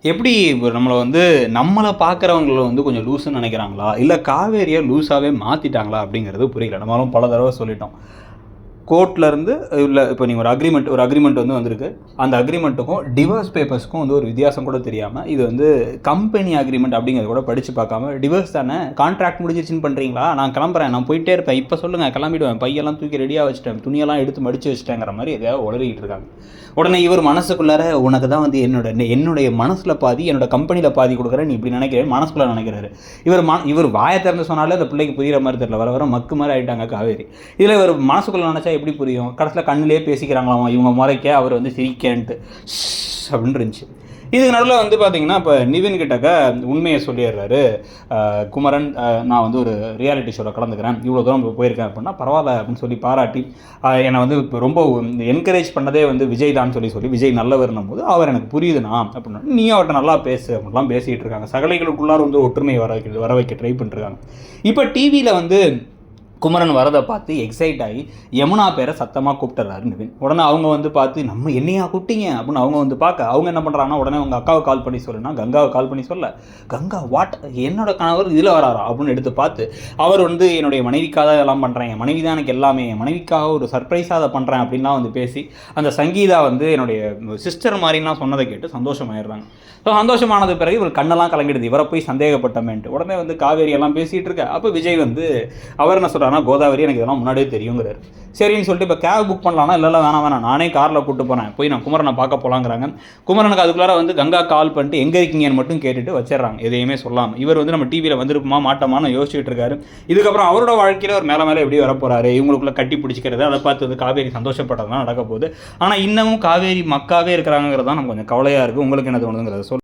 எப்படி நம்மளை நம்மளை பார்க்குறவங்கள கொஞ்சம் லூஸுன்னு நினைக்கிறாங்களா, இல்லை காவேரியை லூஸாகவே மாற்றிட்டாங்களா அப்படிங்கிறது புரியல. நம்மளும் பல தடவை சொல்லிட்டோம். கோர்ட்லேருந்து இல்லை, இப்போ நீங்கள் ஒரு அக்ரிமெண்ட் வந்திருக்கு. அந்த அக்ரிமெண்ட்டுக்கும் டிவோர்ஸ் பேப்பர்ஸ்க்கும் ஒரு வித்தியாசம் கூட தெரியாமல், இது கம்பெனி அக்ரிமெண்ட் அப்படிங்கிறத கூட படித்து பார்க்காம, டிவோர்ஸ் தானே, கான்ட்ராக்ட் முடிஞ்சிருச்சுன்னு பண்ணுறீங்களா, நான் கிளம்புறேன், நான் போயிட்டே இருப்பேன், இப்போ சொல்லுங்கள், கிளம்பிடுவேன், பையெல்லாம் தூக்கி ரெடியாக வச்சுட்டேன், துணியெல்லாம் எடுத்து மடித்து வச்சுட்டேங்கிற மாதிரி எதையாவது உளறிக்கிட்டு இருக்காங்க. உடனே இவர் மனசுக்குள்ளார உனக்கு தான் என்னுடைய மனசில் பாதி, என்னோட கம்பெனியில் பாதி கொடுக்குறேன், நீ இப்படி நினைக்கிறேன் மனசுக்குள்ளே நினைக்கிறாரு. இவர் வாயை திறந்து சொன்னாலே அந்த பிள்ளைக்கு புரிகிற மாதிரி தெரியல, வர மக்கு மாதிரி ஆகிட்டாங்க காவேரி. இதில் இவர் மனசுக்குள்ளே நினச்சா எப்படி புரியும்? கடைசியில் கண்ணிலே பேசிக்கிறாங்களாம் இவங்க முறைக்க, அவர் சிரிக்கன்ட்டு அப்படின்னு இருந்துச்சு. இதுக்கு நடுவில் பார்த்தீங்கன்னா இப்போ நிவின் கிட்டக்க உண்மையை சொல்லிடுறாரு. குமரன், நான் ஒரு ரியாலிட்டி ஷோவில் கலந்துக்கிறேன், இவ்வளோ தூரம் போயிருக்கேன் அப்படின்னா பரவாயில்ல அப்படின்னு சொல்லி பாராட்டி என்னை இப்போ ரொம்ப என்கரேஜ் பண்ணதே விஜய் தான் சொல்லி விஜய் நல்லவர்னும் போது அவர் எனக்கு புரியுதுண்ணா அப்படின்னா, நீயும் அவர்கிட்ட நல்லா பேசு அப்படிலாம் பேசிகிட்டு இருக்காங்க. சகலைகளுக்குள்ளார ஒற்றுமையை வர வைக்க ட்ரை பண்ணிருக்காங்க. இப்போ டிவியில் குமரன் வரதை பார்த்து எக்ஸைட் ஆகி யமுனா பேரை சத்தமாக கூப்பிட்டுறாரு நிவின். உடனே அவங்க பார்த்து நம்ம என்னையா கூப்பிட்டீங்க அப்படின்னு அவங்க பார்க்க, அவங்க என்ன பண்ணுறாங்கன்னா உடனே அவங்க அக்காவை கால் பண்ணி சொல்லுன்னா கங்காவை கால் பண்ணி சொல்ல, கங்கா வாட், என்னோட கணவர் இதில் வராரா அப்படின்னு எடுத்து பார்த்து, அவர் என்னுடைய மனைவிக்காக எல்லாம் பண்ணுறேன், என் மனைவி தான் எனக்கு எல்லாமே, என் மனைவிக்காக ஒரு சர்ப்ரைஸாக அதை பண்ணுறேன் அப்படின்லாம் பேசி அந்த சங்கீதா என்னுடைய சிஸ்டர் மாதிரிலாம் சொன்னதை கேட்டு சந்தோஷமாயிடுறாங்க. ஸோ சந்தோஷமானது பிறகு இவர் கண்ணெல்லாம் கலங்கிடுது, இவரை போய் சந்தேகப்பட்டமேன்ட்டு. உடனே காவேரி எல்லாம் பேசிகிட்டு இருக்க. அப்போ விஜய் அவர் என்ன சொல்கிறார், ஆனால் கோதாவரி எனக்கு இதெல்லாம் முன்னாடியே தெரியுங்கிறார். சரின்னு சொல்லிட்டு இப்போ கேப் புக் பண்ணலான்னா, இல்லை வேணாம் நானே காரில் கூப்பிட்டு போனேன், போய் நான் குமரனை பார்க்க போகலாங்கிறாங்க. குமரனுக்கு அதுக்குள்ளார கங்கா கால் பண்ணிட்டு எங்கே இருக்கீங்கன்னு மட்டும் கேட்டுட்டு வச்சிடறாங்க, எதையுமே சொல்லாமல். இவர் நம்ம டிவியில் வந்திருப்போமா மாட்டோமான்னு யோசிச்சுட்டு இருக்காரு. இதுக்கப்புறம் அவரோட வாழ்க்கையில் ஒரு மேலே எப்படி வரப்போறாரு, இவங்களுக்குள்ள கட்டி பிடிச்சிக்கிறது, அதை பார்த்து காவேரி சந்தோஷப்பட்டதான் நடக்க போகுது. ஆனால் இன்னமும் காவேரி மக்காவே இருக்கிறாங்கிறது தான் நமக்கு கொஞ்சம் கவலையாக இருக்குது. உங்களுக்கு என்ன தோணுதுங்கிறத